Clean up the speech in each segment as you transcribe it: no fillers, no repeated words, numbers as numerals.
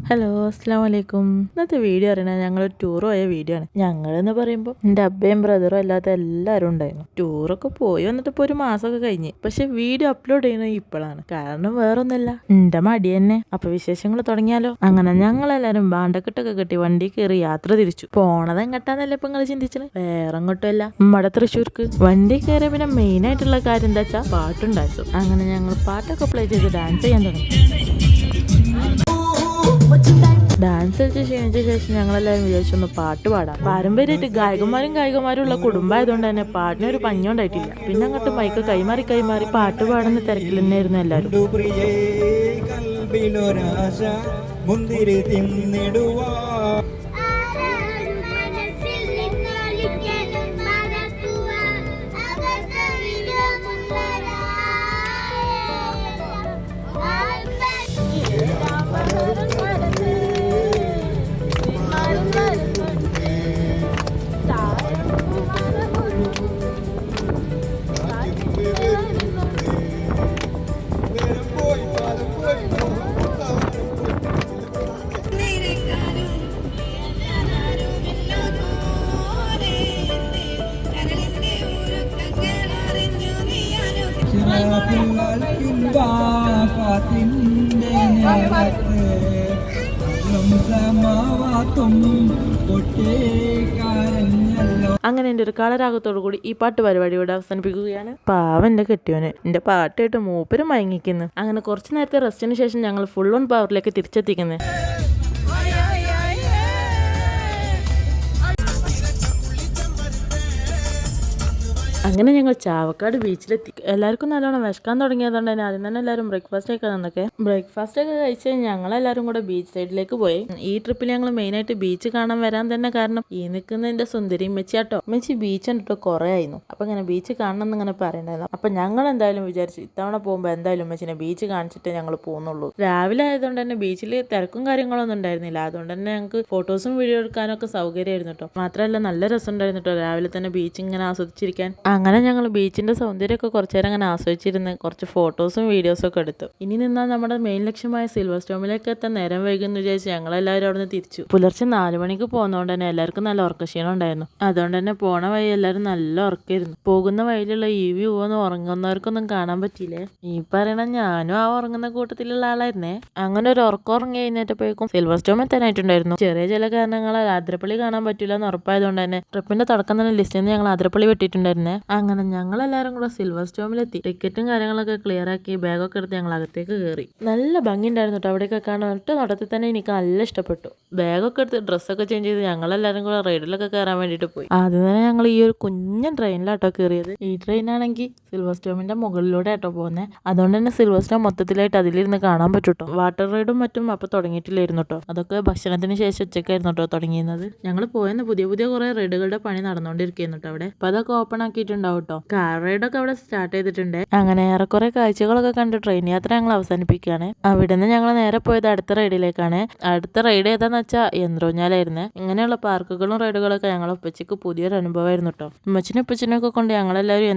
Hello അസ്സലാമലൈക്കും. ഇന്നത്തെ video അറിയണത് ഞങ്ങളൊരു ടൂർ പോയ വീഡിയോ ആണ്. ഞങ്ങളെന്ന് പറയുമ്പോൾ എൻ്റെ അബ്ബയും ബ്രദറും അല്ലാത്ത എല്ലാവരും ഉണ്ടായിരുന്നു. ടൂറൊക്കെ പോയി വന്നിട്ട് ഇപ്പോൾ ഒരു മാസമൊക്കെ കഴിഞ്ഞ്. പക്ഷെ വീഡിയോ അപ്ലോഡ് ചെയ്യുന്നത് ഇപ്പോഴാണ്. കാരണം വേറൊന്നുമല്ല, എൻ്റെ മടി തന്നെ. അപ്പൊ വിശേഷങ്ങൾ തുടങ്ങിയാലോ. അങ്ങനെ ഞങ്ങളെല്ലാവരും ബാണ്ടക്കെട്ടൊക്കെ കെട്ടി വണ്ടി കയറി യാത്ര തിരിച്ചു. പോണത് എങ്ങട്ടാന്നല്ലേ ഇപ്പൊ നിങ്ങൾ ചിന്തിച്ചത്? വേറെ എങ്ങോട്ടുമല്ല, നമ്മുടെ തൃശ്ശൂർക്ക്. വണ്ടി കയറിയ പിന്നെ മെയിൻ ആയിട്ടുള്ള കാര്യം എന്താ വെച്ചാൽ പാട്ടുണ്ടായിരുന്നു. അങ്ങനെ ഞങ്ങൾ പാട്ടൊക്കെ പ്ലേ ചെയ്ത് ഡാൻസ് ചെയ്യാൻ തുടങ്ങി. ഡാൻസ് കളിച്ച് ക്ഷീണിച്ച ശേഷം ഞങ്ങളെല്ലാവരും വിചാരിച്ചൊന്ന് പാട്ട് പാടാം. പാരമ്പര്യമായിട്ട് ഗായകന്മാരും ഉള്ള കുടുംബമായതുകൊണ്ട് തന്നെ പാട്ടിനൊരു പഞ്ഞുണ്ടായിട്ടില്ല. പിന്നെ അങ്ങോട്ട് മൈക്ക് കൈമാറി പാട്ട് പാടുന്ന തിരക്കിൽ തന്നെയായിരുന്നു എല്ലാവരും. അങ്ങനെ എൻ്റെ ഒരു കളരാഗത്തോടു കൂടി ഈ പാട്ട് പരിപാടി ഇവിടെ അവസാനിപ്പിക്കുകയാണ്. പാവന്റെ കെട്ടിയോന് എന്റെ പാട്ട് കേട്ട് മൂപ്പരും മയങ്ങിക്കുന്നു. അങ്ങനെ കുറച്ചു നേരത്തെ റെസ്റ്റിന് ശേഷം ഞങ്ങൾ ഫുൾ ഓൺ പവറിലേക്ക് തിരിച്ചെത്തിക്കുന്നത്. അങ്ങനെ ഞങ്ങൾ ചാവക്കാട് ബീച്ചിലെത്തി. എല്ലാവർക്കും നല്ലോണം വിശക്കാൻ തുടങ്ങിയതുകൊണ്ട് തന്നെ ആദ്യം തന്നെ എല്ലാവരും ബ്രേക്ക്ഫാസ്റ്റ് ഒക്കെ തന്നൊക്കെ. ബ്രേക്ക്ഫാസ്റ്റ് ഒക്കെ കഴിച്ച് ഞങ്ങളെല്ലാവരും കൂടെ ബീച്ച് സൈഡിലേക്ക് പോയി. ഈ ട്രിപ്പിൽ ഞങ്ങൾ മെയിനായിട്ട് ബീച്ച് കാണാൻ വരാൻ തന്നെ കാരണം ഈ നിൽക്കുന്ന എൻ്റെ സുന്ദരി മെച്ചിയാട്ടോ. മെച്ചി ബീച്ച് കണ്ടിട്ട് കുറേ ആയിരുന്നു. അപ്പൊ ഇങ്ങനെ ബീച്ച് കാണണം എന്നിങ്ങനെ പറയണ്ടായിരുന്നു. അപ്പൊ ഞങ്ങൾ എന്തായാലും വിചാരിച്ചു ഇത്തവണ പോകുമ്പോൾ എന്തായാലും മെച്ചിനെ ബീച്ച് കാണിച്ചിട്ടേ ഞങ്ങൾ പോകുന്നുള്ളൂ. രാവിലെ ആയതുകൊണ്ട് തന്നെ ബീച്ചിൽ തിരക്കും കാര്യങ്ങളൊന്നും ഉണ്ടായിരുന്നില്ല. അതുകൊണ്ട് തന്നെ ഞങ്ങൾക്ക് ഫോട്ടോസും വീഡിയോ എടുക്കാനൊക്കെ സൗകര്യമായിരുന്നു കേട്ടോ. മാത്രമല്ല നല്ല രസം ഉണ്ടായിരുന്നു കേട്ടോ രാവിലെ തന്നെ ബീച്ച് ഇങ്ങനെ ആസ്വദിച്ചിരിക്കാൻ. അങ്ങനെ ഞങ്ങൾ ബീച്ചിന്റെ സൗന്ദര്യമൊക്കെ കുറച്ചു നേരം അങ്ങനെ ആസ്വദിച്ചിരുന്ന് കുറച്ച് ഫോട്ടോസും വീഡിയോസും ഒക്കെ എടുത്തു. ഇനി നിന്നാൽ നമ്മുടെ മെയിൻ ലക്ഷ്യമായ സിൽവർ സ്റ്റോമിലേക്ക് എത്താൻ നേരം വൈകുന്നു വിചാരിച്ച് ഞങ്ങളെല്ലാവരും അവിടെ നിന്ന് തിരിച്ചു. പുലർച്ചെ 4 മണിക്ക് പോകുന്നതുകൊണ്ട് തന്നെ എല്ലാവർക്കും നല്ല ഉറക്കക്ഷീണം ഉണ്ടായിരുന്നു. അതുകൊണ്ട് തന്നെ പോണ വഴി എല്ലാവരും നല്ല ഉറക്കായിരുന്നു. പോകുന്ന വഴിയിലുള്ള ഈ വ്യൂ ഒന്നും ഉറങ്ങുന്നവർക്കൊന്നും കാണാൻ പറ്റിയില്ലേ. ഈ പറയണ ഞാനും ആ ഉറങ്ങുന്ന കൂട്ടത്തിലുള്ള ആളായിരുന്നേ. അങ്ങനെ ഒരു ഉറക്കം ഉറങ്ങി കഴിഞ്ഞിട്ടപ്പോഴേക്കും സിൽവർ സ്റ്റോം എത്താനായിട്ടുണ്ടായിരുന്നു. ചെറിയ ചില കാരണങ്ങളാൽ ആതിരപ്പള്ളി കാണാൻ പറ്റില്ല എന്ന് ഉറപ്പായതുകൊണ്ട് തന്നെ ട്രിപ്പിന്റെ തുടക്കം തന്നെ ലിസ്റ്റിൽ നിന്ന് ഞങ്ങൾ ആതിരപ്പള്ളി വെട്ടിയിട്ടുണ്ടായിരുന്നേ. അങ്ങനെ ഞങ്ങളെല്ലാവരും കൂടെ സിൽവർ സ്റ്റോമിലെത്തി. ടിക്കറ്റും കാര്യങ്ങളൊക്കെ ക്ലിയർ ആക്കി ബാഗൊക്കെ എടുത്ത് ഞങ്ങൾ അകത്തേക്ക് കയറി. നല്ല ഭംഗി ഉണ്ടായിരുന്നു കേട്ടോ അവിടെയൊക്കെ കാണാൻ. ഒറ്റ നടത്തിൽ തന്നെ എനിക്ക് നല്ല ഇഷ്ടപ്പെട്ടു. ബാഗൊക്കെ എടുത്ത് ഡ്രസ്സൊക്കെ ചേഞ്ച് ചെയ്ത് ഞങ്ങളെല്ലാവരും കൂടെ റൈഡിലൊക്കെ കയറാൻ വേണ്ടിയിട്ട് പോയി. ആദ്യം തന്നെ ഞങ്ങൾ ഈ ഒരു കുഞ്ഞൻ ട്രെയിനിലാട്ടോ കയറിയത്. ഈ ട്രെയിനാണെങ്കിൽ സിൽവർ സ്റ്റോമിന്റെ മുകളിലൂടെ ആട്ടോ പോകുന്നത്. അതുകൊണ്ട് തന്നെ സിൽവർ സ്റ്റോം മൊത്തത്തിലായിട്ട് അതിലിരുന്ന് കാണാൻ പറ്റൂട്ടോ. വാട്ടർ റൈഡും മറ്റും അപ്പൊ തുടങ്ങിയിട്ടില്ലായിരുന്നു കേട്ടോ. അതൊക്കെ ഭക്ഷണത്തിന് ശേഷം ഉച്ചക്കായിരുന്നു കേട്ടോ തുടങ്ങിയിരുന്നത്. ഞങ്ങൾ പോയെന്ന് പുതിയ കുറെ റൈഡുകളുടെ പണി നടന്നുകൊണ്ടിരിക്കുന്നു കേട്ടോ അവിടെ. അപ്പൊ അതൊക്കെ ഓപ്പൺ ആക്കിയിട്ടുണ്ടാവും കേട്ടോ. കാർ റൈഡൊക്കെ അവിടെ സ്റ്റാർട്ട് ചെയ്തിട്ടുണ്ട്. അങ്ങനെ ഏറെക്കുറെ കാഴ്ചകളൊക്കെ കണ്ട് ട്രെയിൻ യാത്ര ഞങ്ങൾ അവസാനിപ്പിക്കുകയാണ്. അവിടെ നിന്ന് ഞങ്ങൾ നേരെ പോയത് അടുത്ത റൈഡിലേക്കാണ്. അടുത്ത റൈഡ് ഏതാന്ന് വെച്ചാൽ യന്ത്രൂഞ്ഞാലായിരുന്നു. ഇങ്ങനെയുള്ള പാർക്കുകളും റൈഡുകളൊക്കെ ഞങ്ങൾ ഉപ്പച്ചക്ക് പുതിയൊരു അനുഭവമായിരുന്നു കേട്ടോ. ഉപ്പച്ചിനൊക്കെ കൊണ്ട് ഞങ്ങളെല്ലാവരും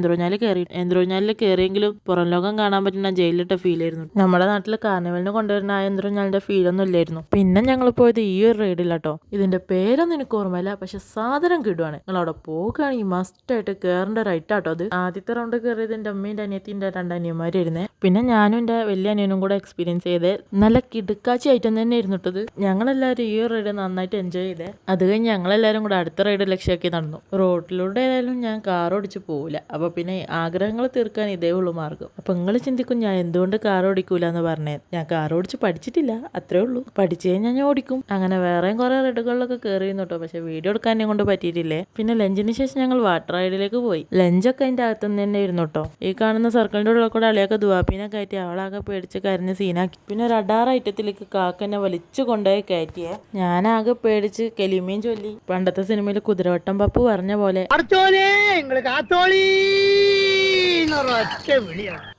യന്ത്രൂഞ്ഞാലിൽ കയറിയെങ്കിലും പുറം ലോകം കാണാൻ പറ്റുന്ന ജയിലിട്ട ഫീൽ ആയിരുന്നു. നമ്മുടെ നാട്ടിൽ കാർണിവലിന് കൊണ്ടുവരുന്ന ആ യന്ത്രൂഞ്ഞാലിന്റെ ഫീലൊന്നും ഇല്ലായിരുന്നു. പിന്നെ ഞങ്ങൾ പോയത് ഈ ഒരു റൈഡിലാട്ടോ. ഇതിന്റെ പേരൊന്നും എനിക്ക് ഓർമ്മയില്ല, പക്ഷെ സാധനം കിടുവാണ്. നിങ്ങൾ അവിടെ പോകുകയാണെങ്കിൽ മസ്റ്റ് ആയിട്ട് കയറേണ്ട റൈറ്റ് ആട്ടോ അത്. ആദ്യത്തെ റൗണ്ട് കയറിയത് എൻ്റെ അമ്മേൻ്റെ അനിയത്തിൻ്റെ 2 അനിയന്മാരായിരുന്നേ. പിന്നെ ഞാനും എൻ്റെ വലിയ അനിയനും കൂടെ എക്സ്പീരിയൻസ് ചെയ്ത് നല്ല കിടുക്കാച്ചി ഐറ്റം തന്നെ ആയിരുന്നു ഇട്ടത്. ഞങ്ങളെല്ലാവരും ഈ റൈഡ് നന്നായിട്ട് എൻജോയ് ചെയ്തേ. അത് കഴിഞ്ഞ് ഞങ്ങളെല്ലാവരും കൂടെ അടുത്ത റൈഡ് ലക്ഷ്യമാക്കി നടന്നു. റോഡിലൂടെ ആയാലും ഞാൻ കാർ ഓടിച്ച് പോവില്ല. അപ്പൊ പിന്നെ ആഗ്രഹങ്ങൾ തീർക്കാൻ ഇതേ ഉള്ളൂ മാർഗം. അപ്പൊ നിങ്ങൾ ചിന്തിക്കും ഞാൻ എന്തുകൊണ്ട് കാർ ഓടിക്കൂല എന്ന് പറഞ്ഞേ. ഞാൻ കാർ ഓടിച്ച് പഠിച്ചിട്ടില്ല, അത്രേ ഉള്ളൂ. പഠിച്ചു കഴിഞ്ഞാൽ ഞാൻ ഓടിക്കും. അങ്ങനെ വേറെയും കുറെ റൈഡുകളിലൊക്കെ കയറിയിരുന്നു കേട്ടോ. പക്ഷെ വീഡിയോ എടുക്കാൻ എന്നെ കൊണ്ട് പറ്റിയിട്ടില്ലേ. പിന്നെ ലഞ്ചിന് ശേഷം ഞങ്ങൾ വാട്ടർ റൈഡിലേക്ക് പോയി. ലഞ്ചൊക്കെ അതിന്റെ അകത്തുനിന്ന് തന്നെ ആയിരുന്നു കേട്ടോ. ഈ കാണുന്ന സർക്കിളിന്റെ ഉള്ളിൽ കൂടെ അളിയൊക്കെ ദുവാപ്പിനെ കയറ്റി അവളാകെ പേടിച്ച് കരഞ്ഞ് സീനാക്കി. പിന്നെ ഒരു 16 ഐറ്റത്തിലേക്ക് കാക്കനെ വലിച്ചു കൊണ്ടുപോയി കയറ്റിയെ. ഞാനാകെ പേടിച്ച് കെലിമയും ചൊല്ലി. പണ്ടത്തെ സിനിമയിൽ കുതിരവട്ടം പപ്പു പറഞ്ഞ പോലെ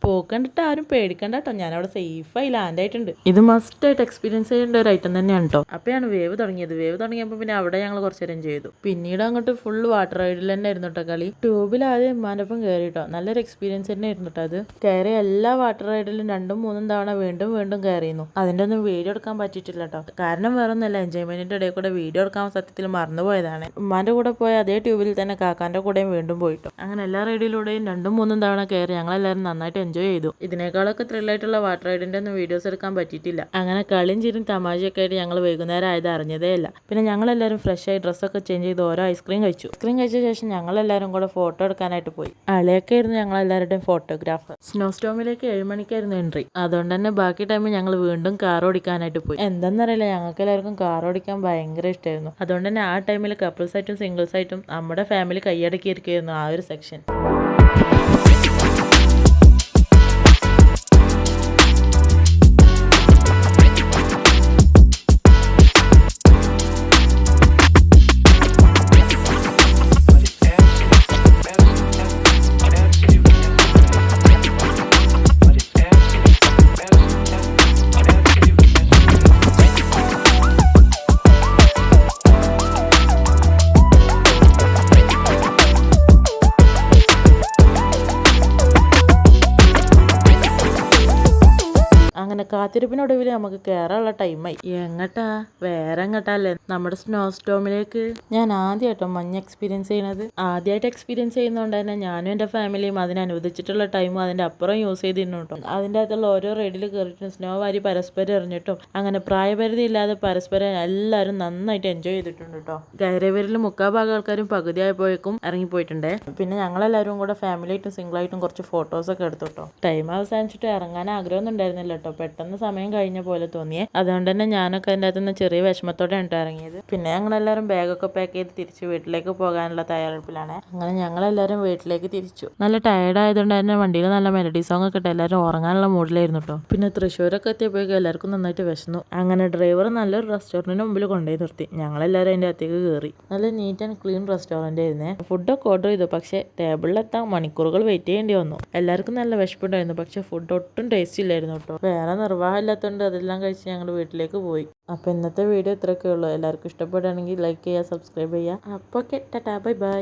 പോക്കണ്ടിട്ട് ആരും പേടിക്കണ്ട കേട്ടോ, ഞാനവിടെ സേഫായി ലാൻഡ് ആയിട്ടുണ്ട്. ഇത് മസ്റ്റ് ആയിട്ട് എക്സ്പീരിയൻസ് ചെയ്യേണ്ട ഒരു ഐറ്റം തന്നെയാണ് കേട്ടോ. അപ്പോഴാണ് വേവ് തുടങ്ങിയത്. വേവ് തുടങ്ങിയപ്പോൾ പിന്നെ അവിടെ ഞങ്ങൾ കുറച്ച് നേരം ചെയ്തു. പിന്നീട് അങ്ങോട്ട് ഫുൾ വാട്ടർ റൈഡിൽ തന്നെ ആയിരുന്നു കേട്ടോ കളി. ട്യൂബിൽ ആദ്യം ഉമ്മാനൊപ്പം കയറി കേട്ടോ. നല്ലൊരു എക്സ്പീരിയൻസ് തന്നെ ആയിരുന്നു കേട്ടോ അത്. കയറിയ എല്ലാ വാട്ടർ റൈഡിലും 2-3 തവണ വീണ്ടും വീണ്ടും കയറിയിരുന്നു. അതിൻ്റെ ഒന്നും വീഡിയോ എടുക്കാൻ പറ്റിയിട്ടില്ല കേട്ടോ. കാരണം വേറെ ഒന്നല്ല, എൻജോയ്മെന്റിന്റെ ഇടയിൽ കൂടെ വീഡിയോ എടുക്കാൻ സത്യത്തിൽ മറന്നുപോയതാണ്. ഉമ്മാന്റെ കൂടെ പോയ അതേ ട്യൂബിൽ തന്നെ കാക്കാന്റെ കൂടെയും വീണ്ടും പോയിട്ടു. അങ്ങനെ എല്ലാ റൈഡിലൂടെയും 2-3 തവണ കയറി ഞങ്ങളെല്ലാവരും നന്നായിട്ട് എൻജോയ് ചെയ്തു. ഇതിനേക്കാളൊക്കെ ത്രില്ലായിട്ടുള്ള വാട്ടർ റൈഡിന്റെ ഒന്നും വീഡിയോസ് എടുക്കാൻ പറ്റിയിട്ടില്ല. അങ്ങനെ കളിയും ചിരിയും തമാശയൊക്കെ ആയിട്ട് ഞങ്ങൾ വൈകുന്നേരം ആയത് അറിഞ്ഞതേ ഇല്ല. പിന്നെ ഞങ്ങളെല്ലാവരും ഫ്രഷ് ആയി ഡ്രസ്സൊക്കെ ചേഞ്ച് ചെയ്ത് ഓരോ ഐസ്ക്രീം കഴിച്ചു. ഐസ്ക്രീം കഴിച്ച ശേഷം ഞങ്ങളെല്ലാവരും കൂടെ ഫോട്ടോ എടുക്കാനായിട്ട് പോയി. അളിയൊക്കെ ആയിരുന്നു ഞങ്ങളെല്ലാവരുടെയും ഫോട്ടോഗ്രാഫർ. സ്നോ സ്റ്റോമിലേക്ക് 7 മണിക്കായിരുന്നു എൻട്രി. അതുകൊണ്ട് തന്നെ ബാക്കി ടൈമിൽ ഞങ്ങൾ വീണ്ടും കാർ ഓടിക്കാനായിട്ട് പോയി. എന്താണെന്നറിയില്ല, ഞങ്ങൾക്ക് എല്ലാവർക്കും കാർ ഓടിക്കാൻ ഭയങ്കര ഇഷ്ടമായിരുന്നു. അതുകൊണ്ട് തന്നെ ആ ടൈമിൽ കപ്പിൾസ് ആയിട്ടും സിംഗിൾസ് ആയിട്ടും നമ്മുടെ ഫാമിലി കൈയടക്കിയിരിക്കുകയായിരുന്നു ആ ഒരു സെക്ഷൻ. അങ്ങനെ കാത്തിരിപ്പിനൊടുവിൽ നമുക്ക് കയറാനുള്ള ടൈമായി. എങ്ങട്ടാ? വേറെ എങ്ങട്ടാല്ലേ, നമ്മുടെ സ്നോ സ്റ്റോമിലേക്ക്. ഞാൻ ആദ്യമായിട്ടോ മഞ്ഞ് എക്സ്പീരിയൻസ് ചെയ്യണത്. ആദ്യമായിട്ട് എക്സ്പീരിയൻസ് ചെയ്യുന്നതുകൊണ്ട് തന്നെ ഞാനും എൻ്റെ ഫാമിലിയും അതിനനുവദിച്ചിട്ടുള്ള ടൈമും അതിൻ്റെ അപ്പുറം യൂസ് ചെയ്തിരുന്നു കേട്ടോ. അതിൻ്റെ അകത്തുള്ള ഓരോ റൈഡിൽ കയറിയിട്ടും സ്നോ വാരി പരസ്പരം എറിഞ്ഞിട്ടും അങ്ങനെ പ്രായപരിധി ഇല്ലാതെ പരസ്പരം എല്ലാവരും നന്നായിട്ട് എൻജോയ് ചെയ്തിട്ടുണ്ട് കേട്ടോ. കയറിയവരിൽ 3/4 ആൾക്കാരും പകുതിയായപ്പോഴേക്കും ഇറങ്ങിപ്പോയിട്ടുണ്ടേ. പിന്നെ ഞങ്ങളെല്ലാവരും കൂടെ ഫാമിലിയായിട്ടും സിംഗിളായിട്ടും കുറച്ച് ഫോട്ടോസൊക്കെ എടുത്തു കേട്ടോ. ടൈം അവസാനിച്ചിട്ട് ഇറങ്ങാൻ ആഗ്രഹമൊന്നും ഉണ്ടായിരുന്നില്ല കേട്ടോ. പെട്ടെന്ന് സമയം കഴിഞ്ഞ പോലെ തോന്നിയേ. അതുകൊണ്ട് തന്നെ ഞാനൊക്കെ അതിൻ്റെ അകത്തുനിന്ന് ചെറിയ വിഷമത്തോടെയാണ് ഇറങ്ങിയത്. പിന്നെ ഞങ്ങളെല്ലാവരും ബാഗൊക്കെ പാക്ക് ചെയ്ത് തിരിച്ച് വീട്ടിലേക്ക് പോകാനുള്ള തയ്യാറെടുപ്പിലാണ്. അങ്ങനെ ഞങ്ങളെല്ലാവരും വീട്ടിലേക്ക് തിരിച്ചു. നല്ല ടയർഡ് ആയതുകൊണ്ട് തന്നെ വണ്ടിയിൽ നല്ല മെലഡി സോങ് ഒക്കെ ഇട്ട് എല്ലാവരും ഉറങ്ങാനുള്ള മൂഡിലായിരുന്നു കേട്ടോ. പിന്നെ തൃശ്ശൂരൊക്കെ എത്തിയപ്പോഴേക്കും എല്ലാവർക്കും നന്നായിട്ട് വിശന്നു. അങ്ങനെ ഡ്രൈവർ നല്ലൊരു റെസ്റ്റോറൻറ്റിന് മുമ്പിൽ കൊണ്ടുപോയി നിർത്തി. ഞങ്ങളെല്ലാവരും അതിൻ്റെ അകത്തേക്ക് കയറി. നല്ല നീറ്റ് ആൻഡ് ക്ലീൻ റെസ്റ്റോറൻറ്റ് ആയിരുന്നേ. ഫുഡൊക്കെ ഓർഡർ ചെയ്തു. പക്ഷേ ടേബിളിലെത്താൻ മണിക്കൂറുകൾ വെയിറ്റ് ചെയ്യേണ്ടി വന്നു. എല്ലാവർക്കും നല്ല വിശപ്പുണ്ടായിരുന്നു. പക്ഷെ ഫുഡ് ഒട്ടും ടേസ്റ്റ് ഇല്ലായിരുന്നു കേട്ടോ. വേറെ നിർവാഹമില്ലാത്തതുകൊണ്ട് അതെല്ലാം കഴിച്ച് ഞങ്ങൾ വീട്ടിലേക്ക് പോയി. അപ്പോൾ ഇന്നത്തെ വീഡിയോ ഇത്രയൊക്കെ ഉള്ളൂ. എല്ലാവർക്കും ഇഷ്ടപ്പെടുകയാണെങ്കിൽ ലൈക്ക് ചെയ്യുക, സബ്സ്ക്രൈബ് ചെയ്യുക. അപ്പോൾ ഓക്കെ, ടാറ്റാ, ബൈ ബൈ.